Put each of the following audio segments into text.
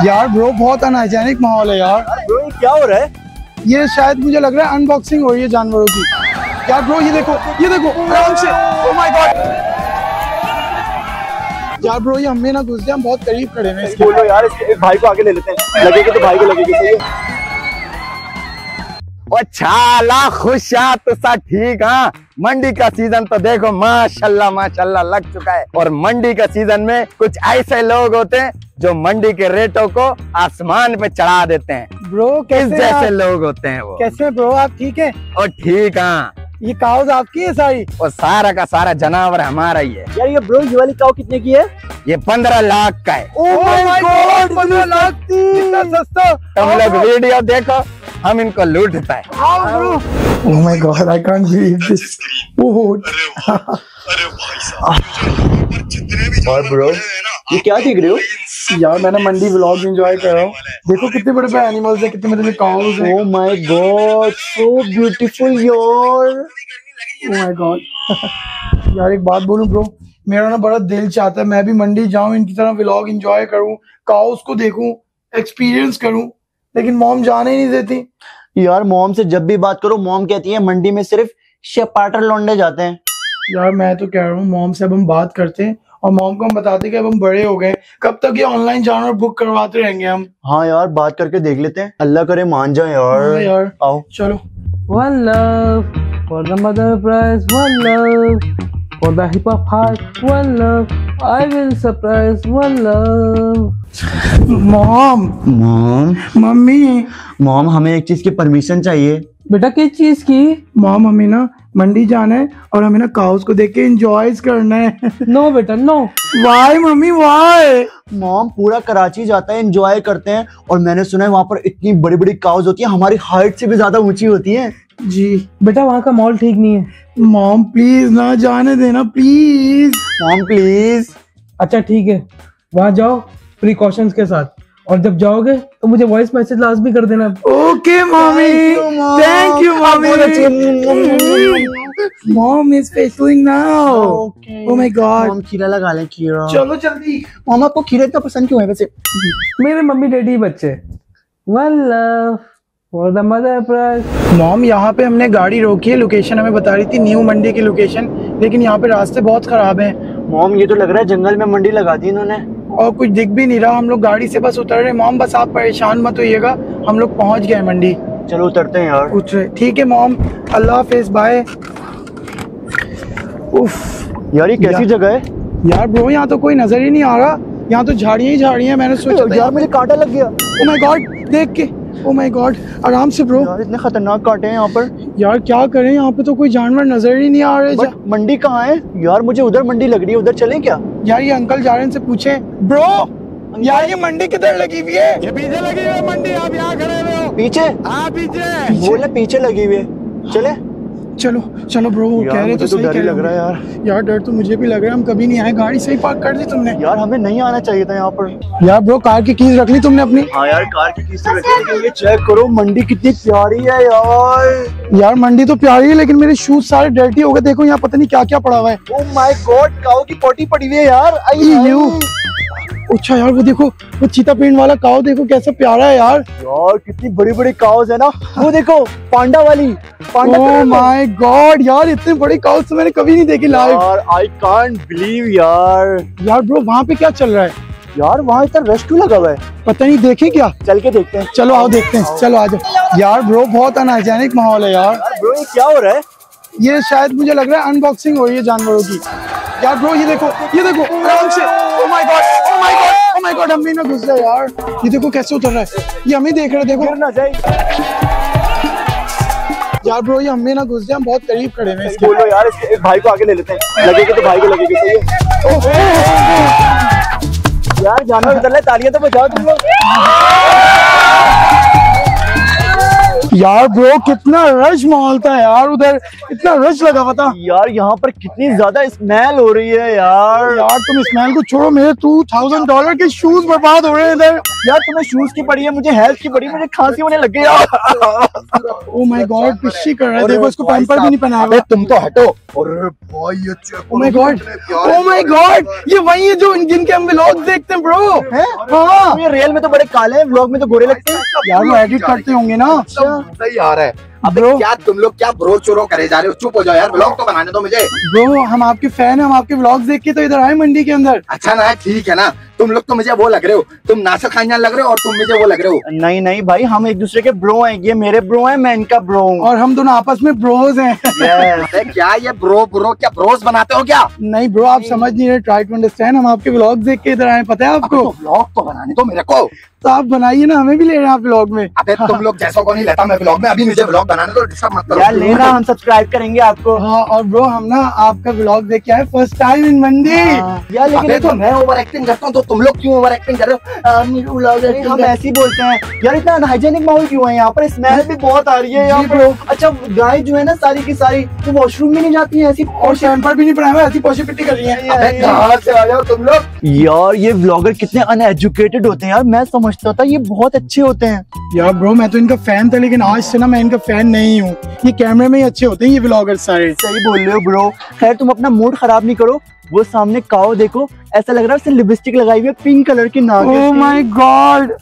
यार ब्रो बहुत अनहाइजेनिक माहौल है यार। ब्रो ये क्या हो रहा है? ये शायद मुझे लग रहा है अनबॉक्सिंग हो रही है जानवरों की। यार ब्रो ये देखो आराम से। ओह माय गॉड यार ब्रो ये हमें ना घुस गया, हम बहुत करीब खड़े हैं इसके। बोलो यार, इसके भाई को आगे ले लेते हैं, लगेगा तो भाई को लगेगी। सही है। ओ छाला खुशा तो सा ठीक। हाँ, मंडी का सीजन तो देखो माशाल्लाह माशाल्लाह लग चुका है। और मंडी का सीजन में कुछ ऐसे लोग होते हैं जो मंडी के रेटों को आसमान पे चढ़ा देते हैं। ब्रो किस जैसे लोग होते हैं वो? कैसे ब्रो आप ठीक है? और ठीक। हाँ, ये काउज आपकी है सारी? और सारा का सारा जानवर हमारा ही है यार ये ब्रो ये वाली काऊ कितने की है? ये 15 लाख का है। ओह माय गॉड 15 लाख की, इतना सस्ता। तुम लोग वीडियो देखो, हम इनको लूटता है। ओह my God I can't believe this. और ब्रो ये क्या देख रहे हो? यार मैं ना मंडी व्लॉग एंजॉय कर रहा हूँ। देखो कितने बड़े बड़े एनिमल्स हैं, कितने बड़े काउज हैं। Oh my God so beautiful यार। ओह माय गॉड यार एक बात बोलूं ब्रो, मेरा ना बड़ा दिल चाहता है मैं भी मंडी जाऊं, इनकी तरह व्लॉग एंजॉय करूं, काउस को देखूं, एक्सपीरियंस करूं, लेकिन मॉम जाने ही नहीं देती। यार मॉम से जब भी बात करो मॉम कहती है मंडी में सिर्फ शेपाटर लौंडे जाते हैं। यार मैं तो कह रहा हूँ मॉम से अब हम बात करते हैं और मॉम को हम बताते हैं कि अब हम बड़े हो गए, कब तक ये ऑनलाइन जानवर बुक करवाते रहेंगे हम। हाँ यार बात करके देख लेते हैं, अल्लाह करे मान जाए यार। यार आओ चलो। One love for the mother prize, one love for the hip hop heart, one love I will surprise, one love. Mom mom mummy mom हमें एक चीज की परमिशन चाहिए। बेटा किस चीज की? मॉम हमें ना मंडी जाना है और हमें ना काउस को देख के एंजॉय करना है। नो बेटा no. Why mummy why? Mom पूरा कराची जाता है, एंजॉय करते हैं, और मैंने सुना है वहाँ पर इतनी बड़ी बड़ी काउज होती है, हमारी हाइट से भी ज्यादा ऊंची होती है। जी बेटा वहाँ का मॉल ठीक नहीं है। मॉम प्लीज ना जाने देना प्लीज। Mom please. अच्छा ठीक है, वहाँ जाओ प्रिकॉशंस के साथ, और जब जाओगे तो मुझे वॉइस मैसेज लाजमी कर देना। Okay mummy, thank you mummy. Mom is facing now. Oh my God. Mom खीरा लगा लें, खीरा। चलो जल्दी। मॉम आपको खीरा इतना पसंद क्यों है वैसे? मेरे मम्मी डैडी बच्चे। One love for the mother prize. Mom यहाँ पे हमने गाड़ी रोकी है, लोकेशन हमें बता रही थी न्यू मंडी की लोकेशन, लेकिन यहाँ पे रास्ते बहुत खराब हैं। मॉम ये तो लग रहा है जंगल में मंडी लगा दी इन्होंने, और कुछ दिख भी नहीं रहा। हम लोग गाड़ी से बस उतर रहे। मॉम बस आप परेशान मत होइएगा, हम लोग पहुँच गए मंडी। चलो उतरते हैं यार। उतरे ठीक है मॉम, अल्लाह हाफिज, बाय। उफ यार ये कैसी जगह है? यार ब्रो यहाँ तो कोई नजर ही नहीं आ रहा, यहाँ तो झाड़ियाँ ही झाड़ियाँ हैं। मैंने सोचा यार मुझे कांटा लग गया। ओह माय गॉड देख के। ओह माय गॉड आराम से ब्रो। यार इतने खतरनाक कांटे हैं यहाँ पर। यार क्या करें, यहाँ पे तो कोई जानवर नजर ही नहीं आ रहे। बट मंडी कहाँ है यार? मुझे उधर मंडी लग रही है, उधर चलें क्या? यार ये अंकल जा रहे हैं, इनसे पूछे। ब्रो यार ये मंडी किधर लगी हुई है? ये पीछे लगी हुई है मंडी, आप यहाँ खड़े हुए हो। पीछे? हाँ पीछे। बोले पीछे लगी हुई है, चले। चलो चलो ब्रो, वो कह रहे तो सही डर कह ही रहे लग रहा है होंगे। यार। यार डर तो मुझे भी लग रहा है, हम कभी नहीं आए। गाड़ी सही पार्क कर दी तुमने? यार हमें नहीं आना चाहिए था यहाँ पर। यार ब्रो कार की कीज रख ली तुमने अपनी? हाँ यार कार की कीज रखी, लेकिन ये चेक करो मंडी कितनी प्यारी है यार। यार मंडी तो प्यारी है, लेकिन मेरे शूज सारे डर्टी हो गए। देखो यहाँ पता नहीं क्या क्या पड़ा हुआ है। ओह माय गॉड काऊ की पोटी पड़ी हुई है यार। अच्छा यार वो देखो, वो चीता पेंट वाला काऊ देखो कैसा प्यारा है यार। यार कितनी बड़ी बड़ी काउज है ना। वो देखो पांडा वाली, पांडा। ओह माय गॉड यार इतने बड़ी काउज तो मैंने कभी नहीं देखी लाइव। यार आई कांट बिलीव यार। यार ब्रो वहाँ पे क्या चल रहा है? यार वहाँ इतना रश क्यों लगा हुआ है? पता नहीं, देखें क्या? चल के देखते हैं। चलो आओ देखते हैं, चलो आ जाओ। यार ब्रो बहुत अनहाइजेनिक माहौल है यार। ब्रो ये क्या हो रहा है? ये शायद मुझे लग रहा है अनबॉक्सिंग हो रही है जानवरों की। यार ब्रो ये देखो आराम से। ओह my God oh my God oh my God, हम भी ना घुस जाए यार। ये देखो कैसे उतर रहा है, ये हमें देख रहा है। देखो गिर ना जाए। यार ब्रो ये हमें ना घुस जाए, हम बहुत करीब खड़े हैं इसके। बोलो यार, इसके भाई को आगे ले लेते हैं, लगेगा तो भाई को लगेगी। सही है यार, जानवर उतर रहा है, तालियां तो बजाओ तुम लोग। यार ब्रो कितना रश माहौल था यार, उधर इतना रश लगा हुआ था यार यहाँ पर कितनी ज्यादा स्मेल हो रही है यार। यार तुम स्मेल को छोड़ो, मेरे $2000 के शूज बर्बाद हो रहे हैं इधर। यार तुम्हें शूज की पड़ी है, मुझे हेल्थ की पड़ी, मुझे खांसी होने लग गई यार। ओ माय गॉड, पिशी कर रहा है, देखो इसको पैम्पर भी नहीं पहनाया हुआ। तुम तो हटो। अरे भाई ये check oh my God, oh my God, ये वही है जो जिनके हम व्लॉग देखते हैं ब्रो। हाँ ये रियल में तो बड़े काले हैं, व्लॉग में तो गोरे लगते हैं। यार वो एडिट करते होंगे ना। सही आ रहा है। अबे ब्रो क्या तुम लोग क्या ब्रो चोरो करे जा रहे हो? चुप हो जाओ यार, ब्लॉग तो बनाने दो मुझे। ब्रो हम आपके फैन हैं, हम आपके व्लॉग्स देख के तो इधर आए मंडी के अंदर। अच्छा ना, ठीक है ना, तुम लोग तो मुझे वो लग रहे हो, तुम नासिर खानजान लग रहे हो और तुम मुझे वो लग रहे हो। नहीं नहीं भाई, हम एक दूसरे के ब्रो हैं, ये मेरे ब्रो हैं, मैं इनका ब्रो हूँ। और हम दोनों आपस में ब्रोज हैं। अरे क्या ये ब्रो क्या ब्रोस बनाते हो क्या? नहीं ब्रो आप समझ नहीं रहे, ट्राई टू अंडरस्टैंड, हम आपके व्लॉग देख के इधर आए, पता है आपको। तो ब्लॉग तो बनाने दो मेरे को। तो आप बनाइए ना, हमें भी ले रहे हैं आप व्लॉग में। अबे तुम लोग जैसों को नहीं लेता मैं ब्लॉग में, अभी मुझे ब्लॉग बनाने दो, डिस्टर्ब मत करो। यार लेना, हम सब्सक्राइब करेंगे आपको। हाँ और ब्रो हम ना आपका व्लॉग देख के आए फर्स्ट टाइम इन मंडी। यार लेकिन अबे तो मैं ओवर एक्टिंग करता हूँ तो तुम लोग क्यों ओवर एक्टिंग कर रहे हो? हम ऐसे ही बोलते हैं यार, इतना अनहाइजेनिक माहौल क्यों है यहाँ पर? स्मेल भी बहुत आ रही है यहाँ जी पर। bro। अच्छा गाय जो है ना सारी की सारी, वो वॉशरूम में नहीं जाती है ऐसी, और पैम्पर भी नहीं पहनाया हुआ, ऐसी पोशी पिट्टी कर रही है। अबे कहाँ से आ जाओ तुम लोग? यार ये व्लॉगर कितने अनएजुकेटेड होते हैं यार, मैं समझता था ये बहुत अच्छे होते हैं। यार ब्रो मैं तो इनका फैन था, लेकिन आज से ना मैं इनका फैन नहीं हूँ। ये कैमरे में ही अच्छे होते हैं ये व्लॉगर्स सारे। सही बोल रहे हो ब्रो। खैर तुम अपना मूड खराब नहीं करो, वो सामने काओ देखो, ऐसा लग रहा है उसने लिपस्टिक लगाई हुई है पिंक कलर की नाक। ओह माय गॉड।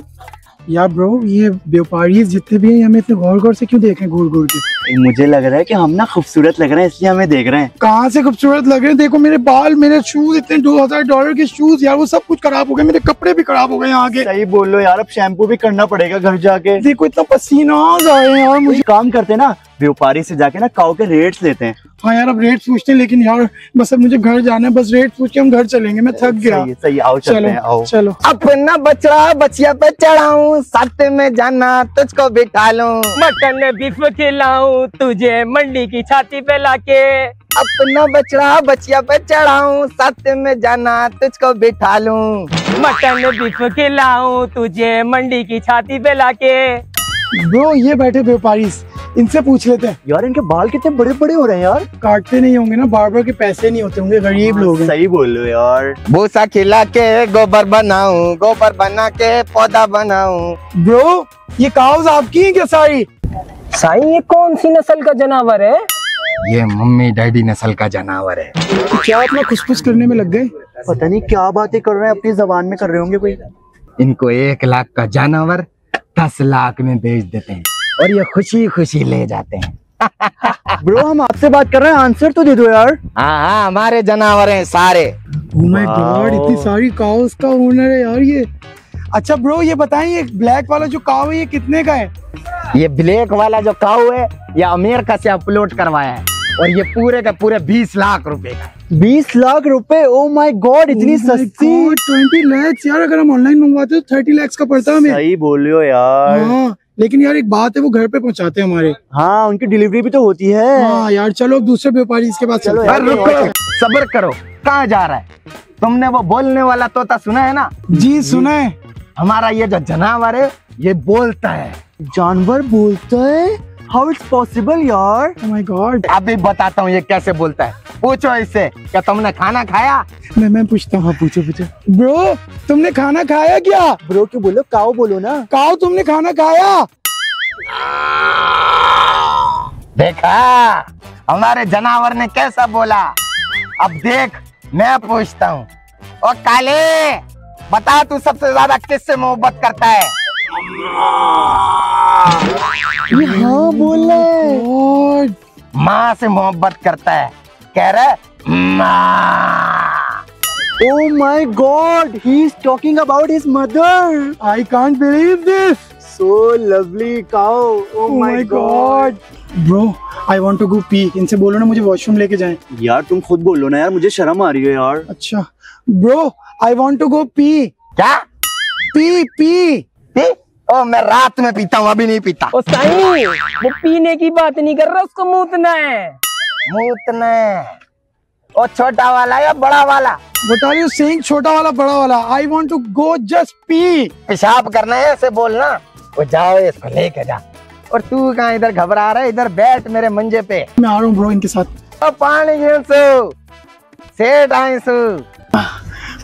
यार ब्रो ये व्यापारी जितने भी हैं हमें इतने गौर गौर से क्यों देख रहे हैं, घूर घूर के? मुझे लग रहा है कि हम ना खूबसूरत लग रहे हैं इसलिए हमें देख रहे हैं। कहाँ से खूबसूरत लग रहे हैं, देखो मेरे बाल, मेरे शूज, इतने $2000 के शूज, यार वो सब कुछ खराब हो गए, मेरे कपड़े भी खराब हो गए यहाँ के। सही बोल रहे हो यार, अब शैम्पू भी करना पड़ेगा घर जाके। देखो इतना पसीना आ रहा है यार मुझे। काम करते हैं ना, व्यापारी से जाके ना काऊ के रेट्स लेते हैं। हाँ यार अब रेट पूछते हैं, लेकिन यार बस अब मुझे घर जाना है, बस रेट पूछ के हम घर चलेंगे, मैं थक गया। सही है, सही है, आओ चलते हैं, आओ। चलो अपना बछड़ा बचिया पे चढ़ाऊं, साथ में जाना तुझको बिठा लूं। मटन बीफ खिलाऊं तुझे मंडी की छाती पे लाके। अपना बछड़ा बचिया पे चढ़ाऊं, साथ में जाना तुझको बिठा लूं। मटन बीफ खिलाऊं तुझे मंडी की छाती पे लाके। ब्रो ये बैठे व्यापारी, इनसे पूछ लेते हैं। यार इनके बाल कितने बड़े बड़े हो रहे हैं यार। काटते नहीं होंगे ना, बार्बर के पैसे नहीं होते होंगे, गरीब लोग हैं। सही बोल रहे हो यार। भूसा खिला के गोबर बनाऊं, गोबर बना के पौधा बनाऊं। ब्रो ये काउज आपकी है क्या सारी? साईं ये कौन सी नस्ल का जानवर है? ये मम्मी डैडी नस्ल का जानवर है। क्या अपना खुशफुश करने में लग गए? पता नहीं क्या बातें कर रहे हैं, अपनी जबान में कर रहे होंगे कोई। इनको 1 लाख का जानवर 10 लाख में बेच देते हैं और ये खुशी खुशी ले जाते हैं। ब्रो हम आपसे बात कर रहे हैं, आंसर तो दे दो यार। हाँ हमारे जानवर हैं सारे। ओह माय गॉड, इतनी सारी काउस का ओनर है यार ये। अच्छा ब्रो ये बताएं, ये ब्लैक वाला जो काऊ है ये कितने का है? ये ब्लैक वाला जो काऊ है ये अमेरिका से अपलोड करवाया है और ये पूरे का पूरे 20 लाख रुपए का है। 20 लाख रुपए? ओ माय गॉड, इतनी सस्ती। 20 lakhs यार, अगर हम ऑनलाइन मंगवाते तो 30 lakhs का पड़ता हमें। सही बोल रहे हो यार। हाँ लेकिन यार एक बात है, वो घर पे पहुंचाते हैं हमारे। हाँ उनकी डिलीवरी भी तो होती है। हाँ यार चलो अब दूसरे व्यापारी इसके पास चलो चलते हैं। यार। रुको सब्र करो, कहाँ जा रहा है? तुमने वो बोलने वाला तोता सुना है ना? जी सुना है। हमारा ये जो जानवर है ये बोलता है। जानवर बोलता है? हाउ इट्स पॉसिबल यार? Oh my God. अभी बताता हूँ ये कैसे बोलता है, पूछो इससे, क्या तुमने खाना खाया? मैं पूछता हूँ। हाँ पूछो पूछो। ब्रो तुमने खाना खाया क्या? ब्रो क्यों बोलो, काओ बोलो ना। काऊ तुमने खाना खाया? देखा हमारे जानवर ने कैसा बोला। अब देख मैं पूछता हूँ, ओ काले बता तू सबसे ज्यादा किससे मोहब्बत करता है? ये हाँ बोल रहा है। गॉड माँ से मोहब्बत करता है, कह रहा है माँ। Oh my God, he is talking about his mother. I can't believe this. So lovely cow. Oh my God. Bro I want to go pee, इनसे बोलो ना मुझे वॉशरूम लेके जाएं। यार तुम खुद बोलो ना यार, मुझे शर्म आ रही है यार। अच्छा bro I want to go pee. क्या पी पी पी? ओ मैं रात में पीता हूँ, अभी नहीं पीता। ओ साईं वो पीने की बात नहीं कर रहा, उसको मूतना है। मूतना है। ओ छोटा वाला या बड़ा वाला? बता रही हूँ सिंह, छोटा वाला बड़ा वाला। I want to go just pee. पेशाब करना है ऐसे बोलना। वो जाओ इसको लेके जा। और तू कहाँ इधर घबरा रहा है? इधर बैठ मेरे मंजे पे। मैं आ रहा हूँ ब्रो इनके साथ। और पानी गिरसू सेठ आईसू।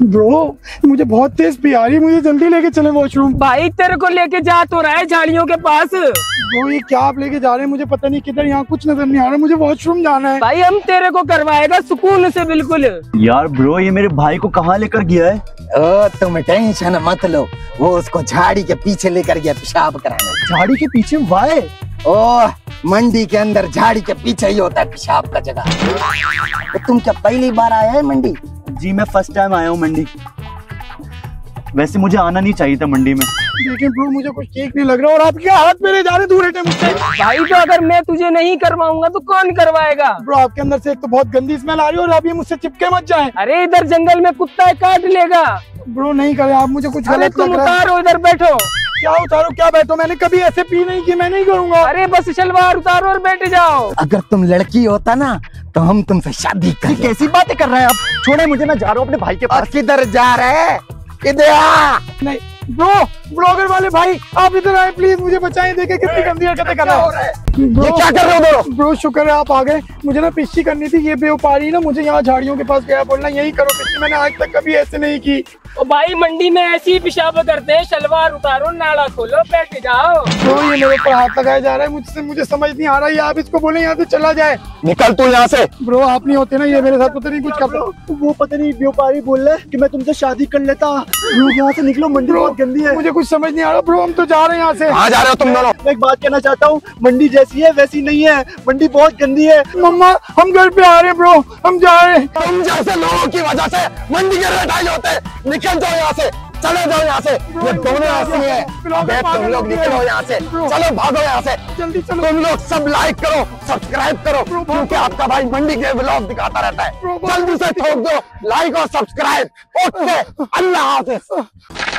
ब्रो मुझे बहुत तेज पी आ रही है, मुझे जल्दी लेके चले वॉशरूम। भाई तेरे को लेके जा तो रहा है झाड़ियों के पास। ब्रो ये क्या आप लेके जा रहे हैं? मुझे पता नहीं किधर, यहाँ कुछ नजर नहीं आ रहा, मुझे वॉशरूम जाना है। भाई हम तेरे को करवाएगा सुकून से बिल्कुल। यार ब्रो ये मेरे भाई को कहाँ लेकर गया है? ओ तुम टेंशन मत लो, वो उसको झाड़ी के पीछे लेकर गया पेशाब कराने। झाड़ी के पीछे? वाई? ओ मंडी के अंदर झाड़ी के पीछे ही होता है पेशाब का जगह। तो तुम क्या पहली बार आए हैं मंडी? जी मैं फर्स्ट टाइम आया हूँ मंडी। वैसे मुझे आना नहीं चाहिए था मंडी में। देखिए ब्रो मुझे कुछ ठीक नहीं लग रहा और आपके हाथ मेरे जा रहे, दूर हटे मुझसे। भाई तो अगर मैं तुझे नहीं करवाऊंगा तो कौन करवाएगा? ब्रो आपके अंदर से एक तो बहुत गंदी स्मेल आ रही है और आप ये मुझसे चिपके मत जाए। अरे इधर जंगल में कुत्ता है, काट लेगा। ब्रो नहीं करे आप, मुझे कुछ अरे गलत तुम लग रहा है। उतारो, इधर बैठो। क्या उतारो क्या बैठो? मैंने कभी ऐसे पी नहीं की, मैं नहीं करूंगा। अरे बस शलवार उतारो और बैठ जाओ। अगर तुम लड़की होता ना तो हम तुमसे शादी कर लेते। कैसी बातें कर रहे हैं आप? छोड़े मुझे, मैं जा रहा हूँ अपने भाई के और पास। किधर जा रहे? इधर आ। नहीं ब्रो, ब्लॉगर वाले भाई आप इधर आए प्लीज, मुझे बचाएं। देखे कितनी गंदी हरकतें कर रहा है। ये क्या कर रहे हो दोनों? ब्रो शुक्र है आप आ गए, मुझे ना पिच्ची करनी थी, ये बेवपारी ना मुझे यहाँ झाड़ियों के पास गया बोलना यही करो पिच्ची, मैंने आज तक कभी ऐसे नहीं की। ओ भाई मंडी में ऐसी पेशाब करते हैं, शलवार उतारो, नाला खोलो, बैठ जाओ। ब्रो ये मेरे ऊपर हाथ लगाया जा रहा है, मुझे समझ नहीं आ रहा है, आप इसको बोले यहाँ से चला जाए। निकल तू यहाँ से। ब्रो आप नहीं होते ना, ये मेरे साथ पता नहीं कुछ कर। वो पता नहीं व्यापारी बोल रहा है कि मैं तुमसे शादी कर लेता। लोग यहाँ से निकलो, मंडी बहुत गंदी है। मुझे कुछ समझ नहीं आ रहा ब्रो, हम तो जा रहे हैं यहाँ से। कहाँ जा रहे हो तुम दोनों? मैं एक बात कहना चाहता हूँ, मंडी जैसी है वैसी नहीं है, मंडी बहुत गंदी है। मम्मा हम घर पे आ रहे हैं ब्रो, हम जा रहे हैं। तुम जैसे लोगों की वजह से मंडी के रेट हाई होते हैं। निकल जाओ यहाँ से, चले जाओ यहाँ से। ये दोनों ऐसी है। तुम लोग निकलो यहाँ से, चलो भागो यहाँ से। जल्दी चलो। तुम लोग सब लाइक करो, सब्सक्राइब करो, क्योंकि आपका भाई मंडी के व्लॉग दिखाता रहता है। जल्दी से ठोक दो लाइक और सब्सक्राइब। ओके, अल्लाह हाफिज।